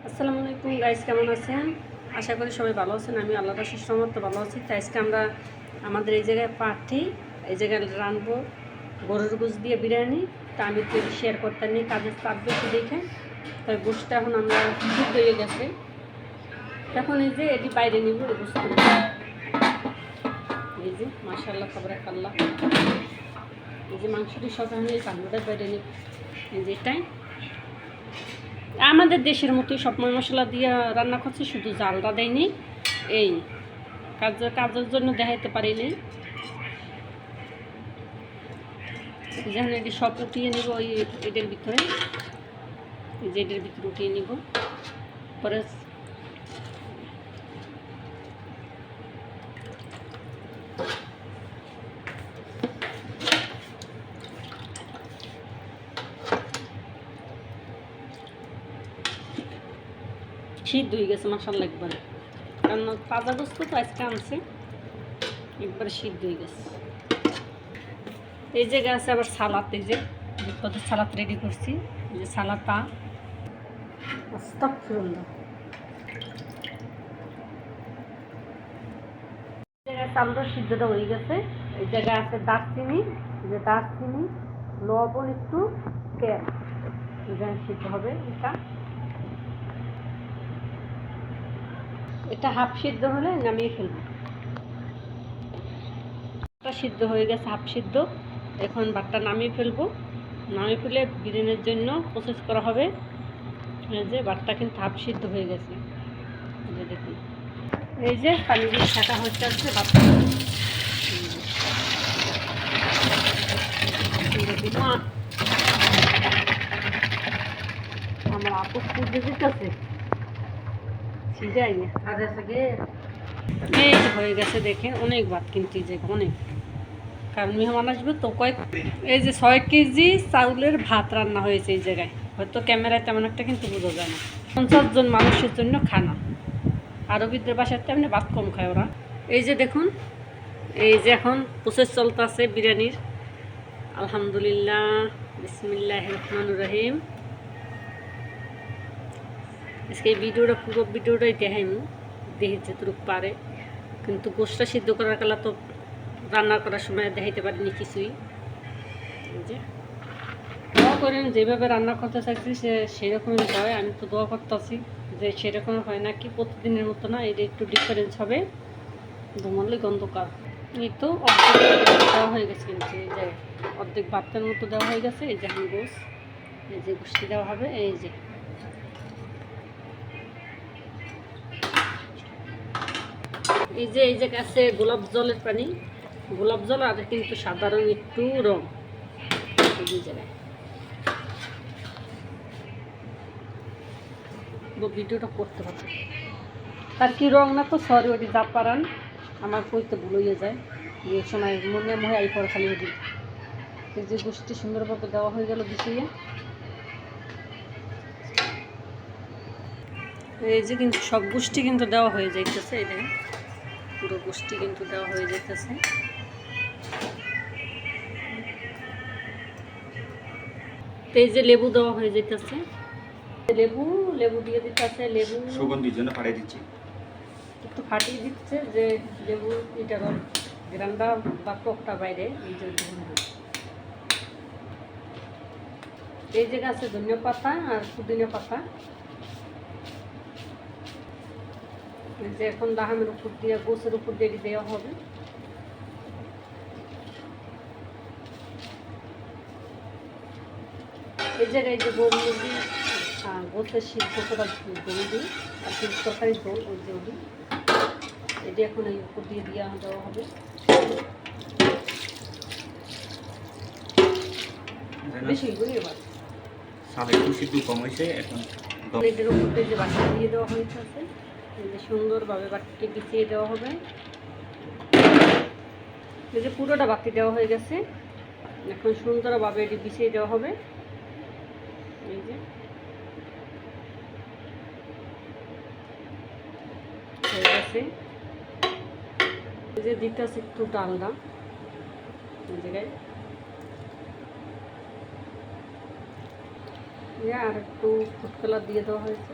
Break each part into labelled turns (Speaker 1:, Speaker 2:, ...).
Speaker 1: আসসালামু আলাইকুম গাইস, কেমন আছেন? আশা করি সবাই ভালো আছেন। আমি আল্লাহর অশেষ রহমতে ভালো আছি। তাই আজকে আমরা আমাদের এই জায়গায় পার্টি, এই জায়গায় রানবো গরুর গোশ দিয়ে বিরিয়ানি। তা আমি তো শেয়ার করতে নিই, কাজের চাপ বেশি দেখে। তাই গোশটা এখন আমরা সিদ্ধ হয়ে গেছে। তখন এই যে এটি বাইরে নিব, এই গোশগুলো এই যে মাশাআল্লাহ তাবারাকাল্লাহ। এই যে মাংসটি সব আমি এই পানিটা বাইরে নিব। এই যে এটাই আমাদের দেশের মতোই সব মশলা দিয়ে রান্না করছি, শুধু জালটা দেয়নি। এই কাজের জন্য দেখাইতে পারিনি। যেখানে এটি সব উঠিয়ে নিব ওই এটার ভিতরে, এই যে এটার ভিতরে উঠিয়ে নিব। পরে সিদ্ধ হয়ে গেছে মাশাআল্লাহ একবারে, কারণ তাজা গোস্ত তো আজকে আনছে, একবারে সিদ্ধ হয়ে গেছে। এই জায়গায় আছে আবার সালাদ, এই যে কত সালাদ রেডি করছি। এই যে সালাদটা আস্তাগফিরুল্লাহ। এই জায়গায় চালটা সিদ্ধটা হয়ে গেছে। এই জায়গায় আছে দারচিনি, যে দারচিনি, লবণ, একটু তেল, সিদ্ধ হবে। এটা হাফ সিদ্ধ হলে নামিয়ে ফেলবো। সিদ্ধ হয়ে গেছে হাফ সিদ্ধ, এখন ভাতটা নামিয়ে ফেলবো। নামিয়ে ফেলে বিরিয়ানির জন্য প্রসেস করা হবে। এই যে ভাতটা কিন্তু হাফ সিদ্ধ হয়ে গেছে, এই যে দেখুন। এই যে পানি দিয়ে ছাকা হচ্ছে আসছে ভাতটা। আমার আপু খুঁজে দিতেছে সিজাই এই হয়ে গেছে দেখে, অনেক ভাত কিন্তু যে অনেক, কারণ মেহমান আসবে তো কয়েক। এই যে 6 কেজি চাউলের ভাত রান্না হয়েছে এই জায়গায়। হয়তো ক্যামেরায় তেমন একটা কিন্তু বোঝা যায় না। 50 জন মানুষের জন্য খানা। আরবিদের বাসায় তেমনি ভাত কম খায় ওরা। এই যে দেখুন, এই যে এখন প্রসেস চলতেছে বিরিয়ানির। আলহামদুলিল্লাহ, বিসমিল্লাহির রহমানির রহিম। আজকে এই ভিডিওটা পুরো ভিডিওটাই দেখাইমু, দেখি যেটুকু পারে। কিন্তু গোশটা সিদ্ধ করার কালা তো রান্না করার সময় দেখাইতে পারিনি কিছুই। যে দোয়া করেন, যেভাবে রান্না করতে চাইছি সেরকমই হয়। আমি তো দোয়া করতেছি যে সেরকম হয় না, কি প্রতিদিনের মতো না, এটা একটু ডিফারেন্স হবে। ধুমালি গন্ধকার। এই তো অর্ধেক দেওয়া হয়ে গেছে, কিন্তু এই যে অর্ধেক ভাতের মতো দেওয়া হয়ে গেছে। এই যে এখন গোশ, এই যে গোশটি দেওয়া হবে। এই যে এই যে কাছে গোলাপ জলের পানি, গোলাপ জল আর কিন্তু সাধারণ একটু রং। এই জায়গায় ভিডিওটা করতে হবে, তার কি রং না তো সরি, ওটি যা পারান আমার কইতে ভুল হয়ে যায়। এই সময় মনে মনে এই পর খালি ওটি। এই যে গোষ্ঠী সুন্দরভাবে দেওয়া হয়ে গেল বিছিয়ে। এই যে কিন্তু সব গোষ্ঠী কিন্তু দেওয়া হয়ে যাইতেছে, এই দেখেন পুরো গোষ্ঠী কিন্তু দেওয়া হয়ে যাইতেছে। এই যে লেবু দেওয়া হয়ে যাইতেছে, লেবু লেবু দিয়ে দিতেছে। লেবু
Speaker 2: সুগন্ধির জন্য ফাটিয়ে দিচ্ছি,
Speaker 1: একটু ফাটিয়ে দিচ্ছে যে লেবু এটার গ্রানটা বা টকটা বাইরে। এই যে এই জায়গা আছে ধনিয়া পাতা আর পুদিনা পাতা। এই যে এখন দাহামের উপর দিয়ে, গোছের উপর দিয়ে দেওয়া হবে। এই জায়গায় যে গোল মুরগি, গোছের সিদ্ধ করা গরুদি আর সিদ্ধ তরকারি ঝোল, ওই যে ওটি, এটি এখন এই উপর দিয়ে দেওয়া হবে। বেশি গুলি এবার
Speaker 2: সালে একটু সিদ্ধ কম হয়েছে। এখন
Speaker 1: এটার উপর দিয়ে যে বাটি দিয়ে দেওয়া হয়েছে, এই যে সুন্দরভাবে বাটিকে বিছিয়ে দেওয়া হবে। এই যে পুরোটা বাটি দেওয়া হয়ে গেছে, এখন সুন্দরভাবে এটি বিছিয়ে দেওয়া হবে। এই যে হয়ে গেছে। এই যে দিতে আছে একটু ডালডা এই জায়গায়, আর একটু ফুড কালার দিয়ে দেওয়া হয়েছে।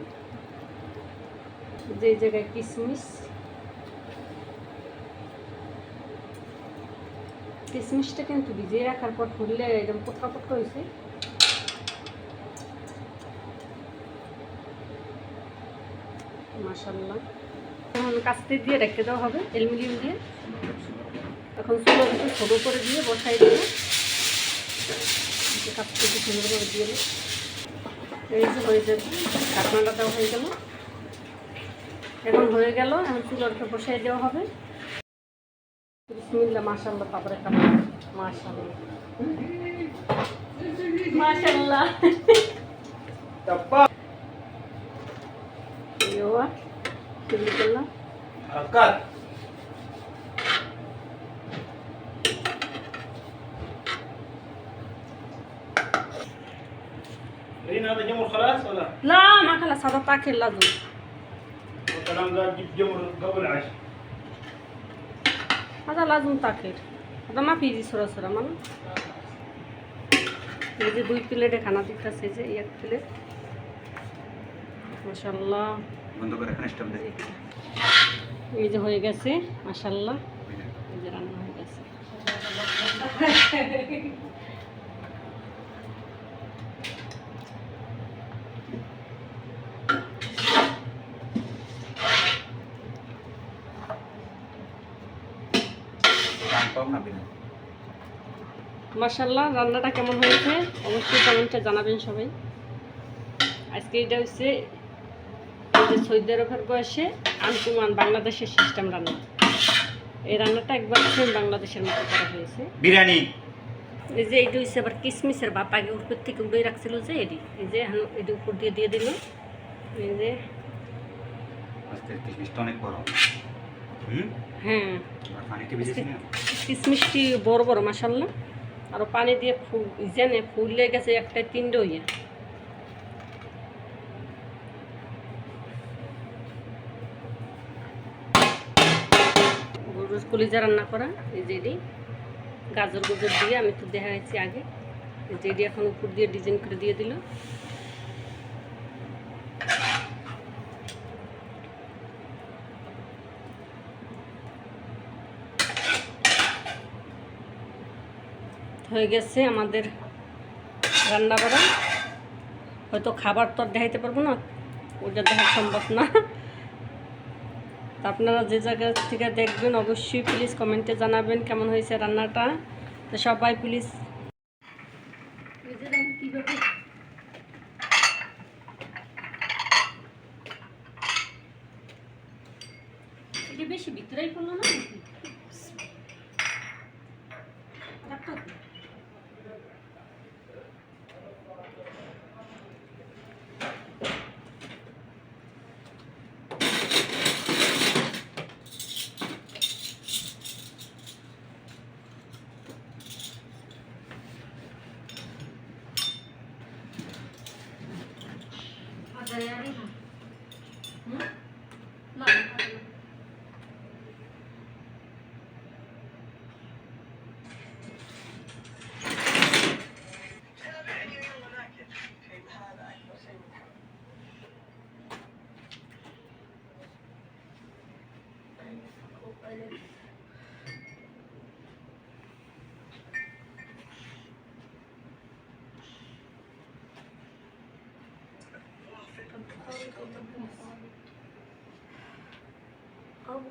Speaker 1: যে জায়গায় কিশমিশ, কিশমিশটা কিন্তু ভিজিয়ে রাখার পর খুললে একদম পটকা পটকা হয়েছে। মাশাআল্লাহ। এখন কাস্তে দিয়ে রেখে দেওয়া হবে অ্যালুমিনিয়াম দিয়ে। এখন চুলো একটু ছোটো করে দিয়ে বসাই দেবো, কাস্তে দিয়ে সুন্দর করে দিয়ে দেবো। এই যে হয়ে যাবে, ঢাকনাটা দেওয়া হয়ে গেল। এখন হয়ে গেল, এখন চুলোটা বসাই দেওয়া হবে। বিসমিল্লাহ, মাশাআল্লাহ। তারপরে খাবো। মাশাআল্লাহ মাশাআল্লাহ। ইয়োয়া শুরু করলাম।
Speaker 2: আকার هذا جمر خلاص ولا؟
Speaker 1: لا ما خلاص، هذا طاكر لازم.
Speaker 2: الكلام ده تجيب جمر قبل العشاء.
Speaker 1: هذا لازم طاكر، هذا ما في سورة سورة مانا. এই যে 2 প্লেটে খানা দিতেছে, যে 1 প্লেট। মাশাআল্লাহ।
Speaker 2: বন্ধ করে এখানে স্টপ দে।
Speaker 1: এই যে হয়ে গেছে মাশাআল্লাহ, এই যে রান্না হয়ে গেছে। মাশাআল্লাহ, রান্নাটা কেমন হয়েছে অবশ্যই কমেন্টে জানাবেন সবাই। আজকে এটা হচ্ছে এই যে সৌদি আরবের বয়সে আনকুমান বাংলাদেশের সিস্টেম রান্না। এই রান্নাটা একবার সেম বাংলাদেশের মতো করা হয়েছে।
Speaker 2: বিরিয়ানি।
Speaker 1: এই যে এইটা হচ্ছে আবার কিশমিশের বাপ, আগে উপর থেকে উড়ে রাখছিল যে এটি, এই যে এখন এটি উপর দিয়ে দিয়ে দিল। এই যে
Speaker 2: আস্তে কিশমিশটা অনেক বড়।
Speaker 1: হ্যাঁ,
Speaker 2: আর পানিতে ভিজেছি না।
Speaker 1: কিশমিশটি বড় বড় মাশাআল্লাহ। আর পানি দিয়ে জেনে ফুলে গেছে একটা 3 হইয়া। গরুর কলিজা রান্না করা। এই যে এটি গাজর গুজর দিয়ে আমি তো দেখাচ্ছি আগে। এই যে এটি এখন উপর দিয়ে ডিজাইন করে দিয়ে দিল। হয়ে গেছে আমাদের রান্না করা। হয়তো খাবার তো আর দেখাইতে পারবো না, ওটা দেখা সম্ভব না। তা আপনারা যে জায়গা থেকে দেখবেন অবশ্যই প্লিজ কমেন্টে জানাবেন কেমন হয়েছে রান্নাটা। তো সবাই প্লিজ কীভাবে এটা বেশি ভিতরেই করলো না Oh.